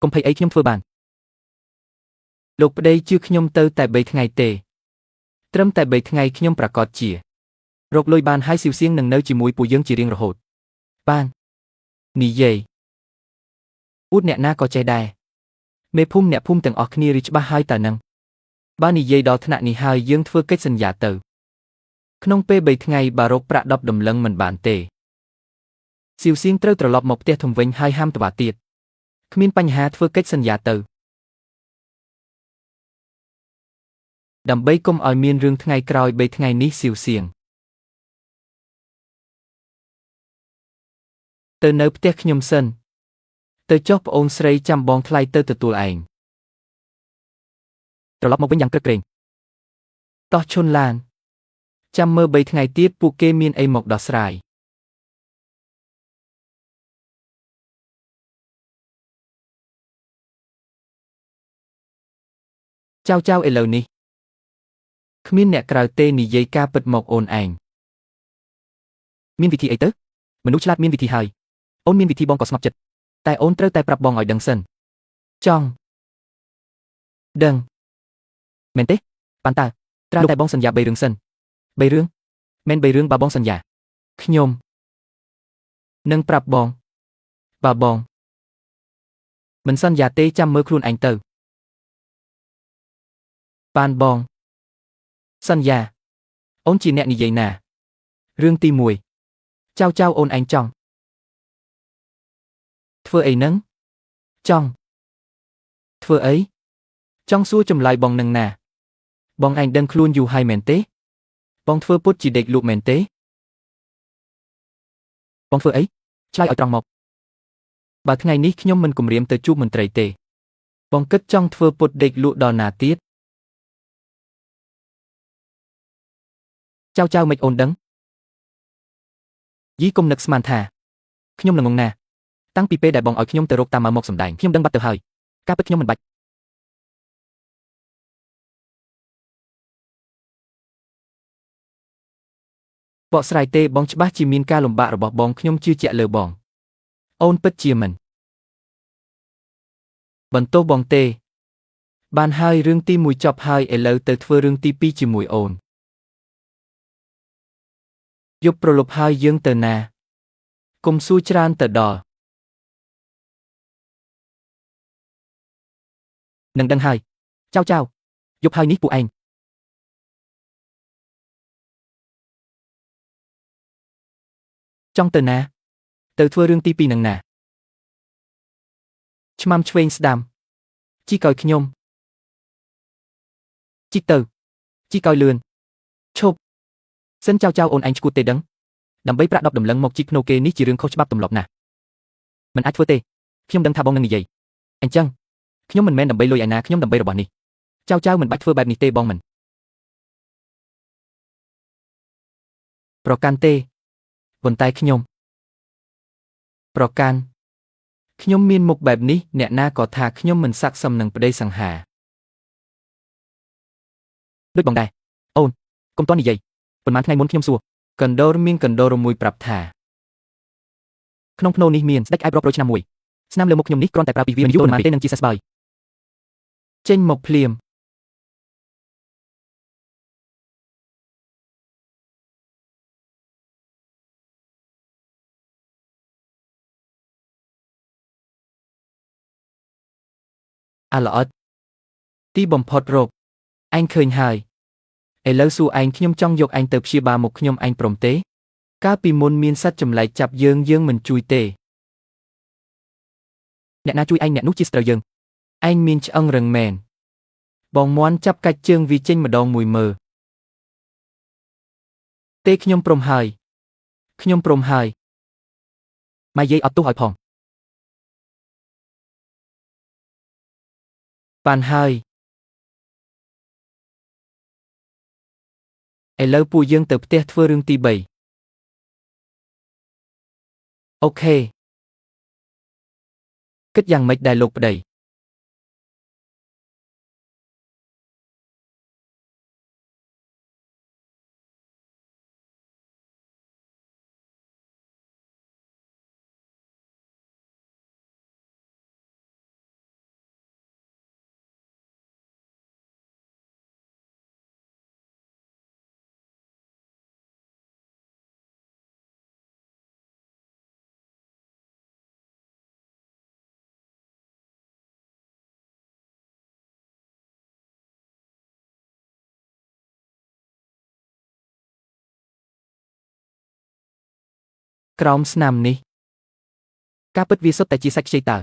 កុំភ័យអីខ្ញុំធ្វើបានលោកប្តីជឿខ្ញុំទៅតែ3ថ្ងៃទេត្រឹមតែ3ថ្ងៃខ្ញុំប្រកាសជារកលុយបានហើយស៊ីវសៀងនឹងនៅជាមួយពួកយើងជារៀងរហូតបាននិយាយអួតអ្នកណាក៏ចេះដែរមេភូមិអ្នកភូមិទាំងអស់គ្នារីច្បាស់ហើយតើនឹងបើនិយាយដល់ថ្នាក់នេះហើយយើងធ្វើកិច្ចសន្យាទៅក្នុងពេល3ថ្ងៃបើរកប្រាក់10ដំឡឹងមិនបានទេស៊ីវសៀងត្រូវត្រឡប់មកផ្ទះធំវិញហើយហាមតវ៉ាទៀតគ្មានបញ្ហាធ្វើកិច្ចសន្យាទៅដើម្បីកុំឲ្យមានរឿងថ្ងៃក្រោយ3ថ្ងៃនេះស៊ីវសៀងទៅនៅផ្ទះខ្ញុំសិនទៅចុះប្អូនស្រីចាំបងថ្លៃទៅទទួលឯងត្រឡប់មកវិញយ៉ាងក្រឹកក្រែងតោះឈុនឡានចាំមើល3ថ្ងៃទៀតពួកគេមានអីមកដោះស្រាយចៅឥឡូវនេះគ្មានអ្នកក្រៅទេនិយាយការពិតមកអូនឯងមានវិធីអីទៅមនុស្សឆ្លាតមានវិធីហើយអូនមានវិធីបងក៏ស្ងប់ចិត្តតែអូនត្រូវតែប្រាប់បងឲ្យដឹងសិនចង់ដឹងមែនទេប៉ាន់តើត្រាតែបងសន្យា3រឿងសិន3រឿងមែន3រឿងបើបងសន្យាខ្ញុំនឹងប្រាប់បងបើបងមិនសន្យាទេចាំមើលខ្លួនឯងទៅប៉ានបងសន្យាអូនជាអ្នកនិយាយណារឿងទី1ចៅអូនឯងចង់ធ្វើអីនឹងចង់ធ្វើអីចង់សួរចម្លើយបងនឹងណាបងឯងដឹងខ្លួនយូរហើយមែនទេបងធ្វើពុតជាដេកលក់មែនទេបងធ្វើអីឆ្លើយឲ្យត្រង់មកបើថ្ងៃនេះខ្ញុំមិនគំរាមទៅជួបមន្ត្រីទេបងគិតចង់ធ្វើពុតដេកលក់ដល់ណាទៀតចៅមិនអូនដឹងយីគុំនឹកស្មានថាខ្ញុំនឹងងងណាតាំងពីពេលដែលបងឲ្យខ្ញុំទៅរកតាមមកសម្ដែងខ្ញុំដឹងបាត់ទៅហើយការពិតខ្ញុំមិនបាច់បកស្រាយទេបងច្បាស់ជាមានការលំបាករបស់បងខ្ញុំជឿជាក់លើបងអូនពិតជាមិនបន្ទោសបងទេបានហើយរឿងទី1ចប់ហើយឥឡូវទៅធ្វើរឿងទី2ជាមួយអូនយប់ប្រលប់ហើយយើងទៅណាកុំសួរច្រើនទៅដល់នឹងដឹងហើយចៅយប់ហើយនេះពួកឯងចង់ទៅណាទៅធ្វើរឿងទី2នឹងណាឆ្មាំឆ្វេងស្ដាំជីកឲ្យខ្ញុំជីកទៅជីកឲ្យលឿនឈប់សិនចៅអូនឯងឈួតទេដឹងដើម្បីប្រាក់10ដំឡឹងមកជីកភ្នូគេនេះជារឿងខុសច្បាប់ទម្លាប់ណាស់មិនអាចធ្វើទេខ្ញុំដឹងថាបងនឹងនិយាយអញ្ចឹងខ្ញុំមិនមែនដើម្បីលុយឯណាខ្ញុំដើម្បីរបស់នេះចៅមិនបាច់ធ្វើបែបនេះទេបងមិនប្រកាន់ទេប៉ុន្តែខ្ញុំប្រកាន់ខ្ញុំមានមុខបែបនេះអ្នកណាក៏ថាខ្ញុំមិនស័ក្តិសមនឹងប្តីសង្ហាដូចបងដែរអូនកុំតន់និយាយប៉ុន្មានថ្ងៃមុនខ្ញុំសួរកណ្ដោរមានកណ្ដោរមួយប្រាប់ថាក្នុងភ្នូនេះមានស្ដេចឯបរាប់រយឆ្នាំមួយស្នាមលើមុខខ្ញុំនេះគ្រាន់តែប្រើពីវាមិនយូរប៉ុន្មានទេនឹងជាសះស្បើយចេញមកភ្លាមអាល្អិតទីបំផុតរកឯងឃើញហើយឥឡូវសួរឯងខ្ញុំចង់យកឯងទៅព្យាបាលមុខខ្ញុំឯងព្រមទេកាលពីមុនមានសត្វចម្លែកចាប់យើងមិនជួយទេអ្នកណាជួយឯងអ្នកនោះជាស្ត្រូវយើងឯងមានឆ្អឹងរឹងមែនបងមន់ចាប់កាច់ជើងវាចេញម្ដងមួយមើលទេខ្ញុំព្រមហើយម៉ែយាយអត់ទោសឲ្យផងបានហើយឥឡូវពួកយើងទៅផ្ទះធ្វើរឿងទី3អូខេគិតយ៉ាងម៉េចដែរលោកប្តី ក្រោមស្នាមនេះការពិតវាសុទ្ធតែជាសាច់ខ្ចីតើ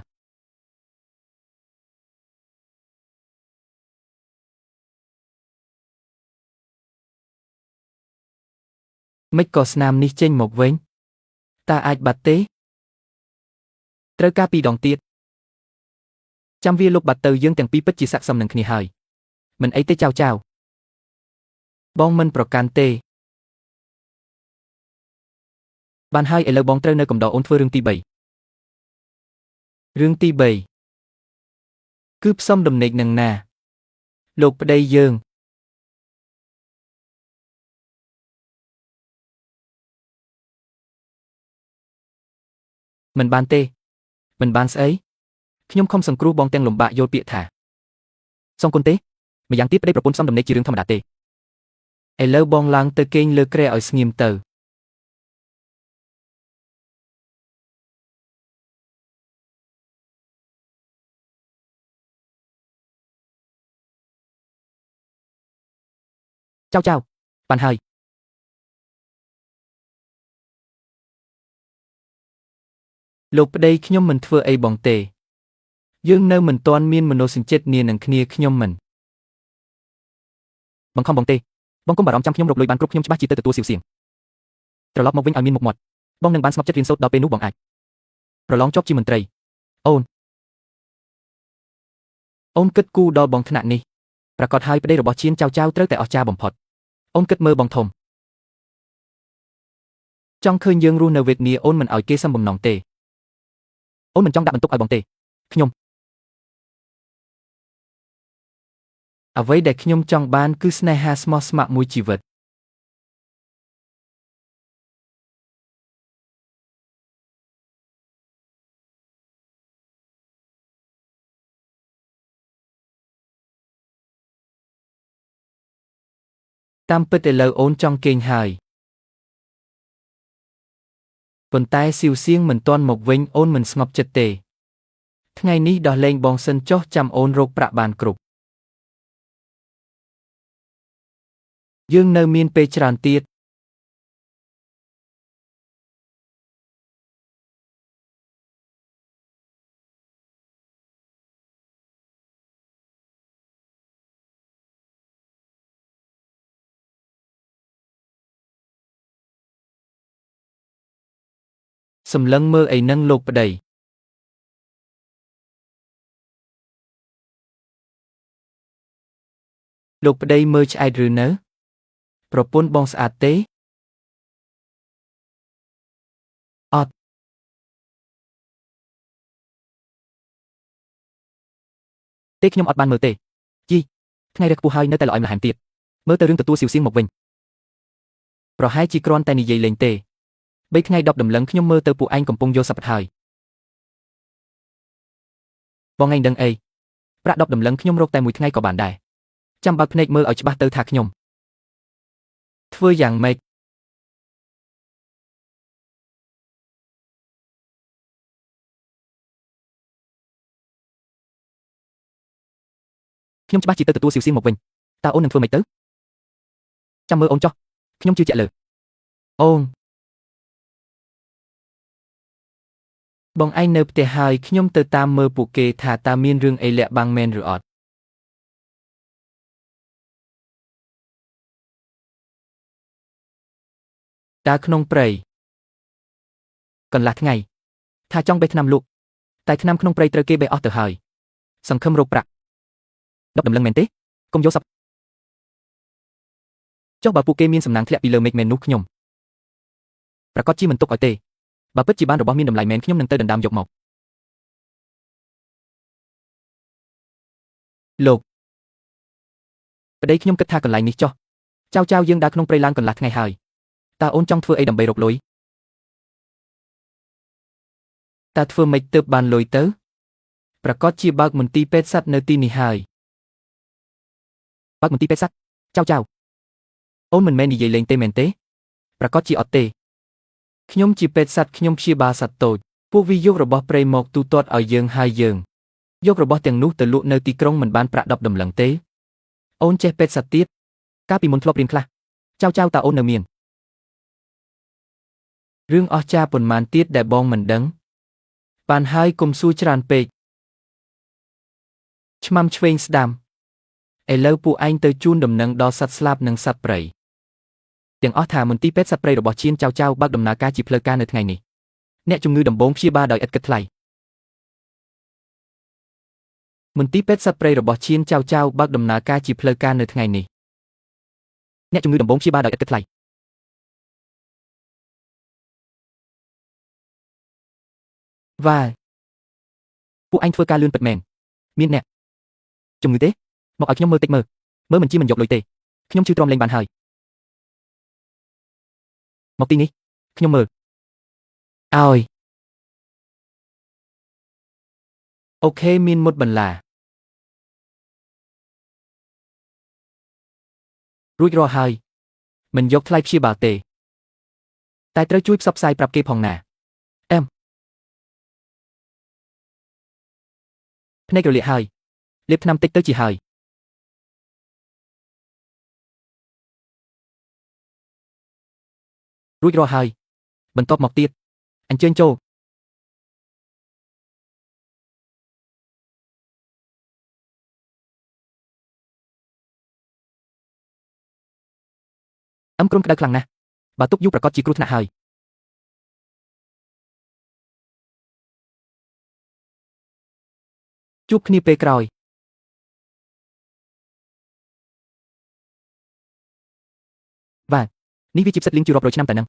មិនក៏ស្នាមនេះចេញមកវិញតើអាចបាត់ទេត្រូវការពីរដងទៀតចាំវាលុបបាត់ទៅយើងទាំងពីរពិតជាស័ក្តិសមនឹងគ្នាហើយមិនអីទេចៅបងមិនប្រកាន់ទេបានហើយឥឡូវបងត្រូវនៅកំដរអូនធ្វើរឿងទី3រឿងទី3គឺផ្សំដំណេកនឹងណាលោកប្តីយើងមិនបានទេមិនបានស្អីខ្ញុំខំសង្គ្រោះបងទាំងលំបាកយល់ពាក្យថាសងគុណទេម្យ៉ាងទៀតប្តីប្រពន្ធផ្សំដំណេកជារឿងធម្មតាទេឥឡូវបងឡើងទៅគេងលើគ្រែឲ្យស្ងៀមទៅចៅបានហើយលោកប្តីខ្ញុំមិនធ្វើអីបងទេយើងនៅមិនទាន់មានមនោសញ្ចេតនានឹងគ្នាខ្ញុំមិនបង្ខំបងទេបងកុំបារម្ភចាំខ្ញុំរកលុយបានគ្រប់ខ្ញុំច្បាស់ជាទៅទទួលសៀវសៀងត្រឡប់មកវិញឲ្យមានមុខមាត់បងនឹងបានស្ងប់ចិត្តរៀនសូត្រដល់ពេលនោះបងអាចប្រឡងជាប់ជាមន្ត្រីអូនគិតគូរដល់បងថ្នាក់នេះប្រកាសហើយប្តីរបស់ឈៀនចៅត្រូវតែអស្ចារ្យបំផុតអូនគិតមើលបងធំចង់ឃើញយើងរស់នៅវេទនាអូនមិនឲ្យគេសឹមបំណងទេអូនមិនចង់ដាក់បន្ទុកឲ្យបងទេខ្ញុំអ្វីដែលខ្ញុំចង់បានគឺស្នេហាស្មោះស្ម័គ្រមួយជីវិតតាមពិតឥឡូវអូនចង់គេងហើយប៉ុន្តែសៀវសៀងមិនទាន់មកវិញអូនមិនស្ងប់ចិត្តទេថ្ងៃនេះដោះលែងបងសិនចុះចាំអូនរកប្រាក់បានគ្រប់យើងនៅមានពេលច្រើនទៀតសម្លឹងមើលអីនឹងលោកប្តីលោកប្តីមើលឆ្អែតឬនៅប្រពន្ធបងស្អាតទេអត់ទេខ្ញុំអត់បានមើលទេជីថ្ងៃរះខ្ពស់ហើយនៅតែល្អម្ល៉េះទៀតមើលទៅរឿងទទួលសៀវសៀងមកវិញប្រហែលជាគ្រាន់តែនិយាយលេងទេ3ថ្ងៃ10ដំឡឹងខ្ញុំមើលទៅពួកឯងកំពុងយកសັບហើយបងឯងដឹងអីប្រាក់10ដំឡឹងខ្ញុំរកតែមួយថ្ងៃក៏បានដែរចាំបើកភ្នែកមើលឲ្យច្បាស់ទៅថាខ្ញុំធ្វើយ៉ាងម៉េចខ្ញុំច្បាស់ជាទៅទទួលសៀវសៀងមកវិញតើអូននឹងធ្វើម៉េចទៅចាំមើលអូនចុះខ្ញុំជឿជាក់លើអូនបងឯងនៅផ្ទះហើយខ្ញុំទៅតាមមើលពួកគេថាតើមានរឿងអីលាក់បាំងមែនឬអត់ដើរក្នុងព្រៃកន្លះថ្ងៃថាចង់បេះថ្នាំលក់តែថ្នាំក្នុងព្រៃត្រូវគេបេះអស់ទៅហើយសង្ឃឹមរកប្រាក់10ដំឡឹងមែនទេកុំយកសັບចុះបើពួកគេមានសំណាងធ្លាក់ពីលើមេឃមែននោះខ្ញុំប្រកាសជាមិនទុកឲ្យទេបើពិតជាបានរបស់មានតម្លៃមែនខ្ញុំនឹងទៅដណ្ដើមយកមកលោកប្តីខ្ញុំគិតថាកន្លែងនេះចុះចៅយើងដើរក្នុងព្រៃឡើងកន្លះថ្ងៃហើយតើអូនចង់ធ្វើអីដើម្បីរកលុយតើធ្វើម៉េចទើបបានលុយទៅប្រកាសជាបើកមន្ទីរពេទ្យសត្វនៅទីនេះហើយបើកមន្ទីរពេទ្យសត្វចៅអូនមិនមែននិយាយលេងទេមែនទេប្រកាសជាអត់ទេខ្ញុំជាពេទ្យសត្វខ្ញុំព្យាបាលសត្វតូចពួកវាយករបស់ព្រៃមកទូទាត់ឲ្យយើងហើយយើងយករបស់ទាំងនោះទៅលក់នៅទីក្រុងមិនបានប្រាក់10ដំឡឹងទេអូនចេះពេទ្យសត្វទៀតកាលពីមុនធ្លាប់រៀនខ្លះចៅតើអូននៅមាន រឿងអស្ចារ្យប៉ុន្មានទៀតដែលបងមិនដឹងបានហើយកុំសួរច្រើនពេកឆ្មាំឆ្វេងស្ដាំឥឡូវពួកឯងទៅជូនដំណឹងដល់សត្វស្លាបនិងសត្វព្រៃទាំងអស់ថាមន្ទីរពេទ្យសត្វព្រៃរបស់ជៀនចៅចៅបើកដំណើរការជាផ្លូវការនៅថ្ងៃនេះអ្នកជំងឺដំបូងព្យាបាលដោយឥតគិតថ្លៃមន្ទីរពេទ្យសត្វព្រៃរបស់ជៀនចៅចៅបើកដំណើរការជាផ្លូវការនៅថ្ងៃនេះអ្នកជំងឺដំបូងព្យាបាលដោយឥតគិតថ្លៃវ៉ាពួកឯងធ្វើការលឿនពិតមែនមានអ្នកជំងឺទេមកឲ្យខ្ញុំមើលតិចមើលមិនជាមិនយកលុយទេខ្ញុំជឿទ្រាំលេងបានហើយមកទីនេះខ្ញុំមើលឲ្យអូខេមានមុតបន្លារួចរាល់ហើយមិនយកថ្លៃព្យាបាលទេតែត្រូវជួយផ្សព្វផ្សាយប្រាប់គេផងណាភ្នែករលាកហើយលាបថ្នាំតិចទៅជាហើយរួចរាល់ហើយបន្ទាប់មកទៀតអញ្ជើញចូលគ្រុនក្តៅខ្លាំងណាស់បើទុកយូរប្រកាសជាគ្រោះថ្នាក់ហើយជួបគ្នាពេលក្រោយបាទនេះវាជាផ្សិតលៀងជារាប់រយឆ្នាំតែនឹង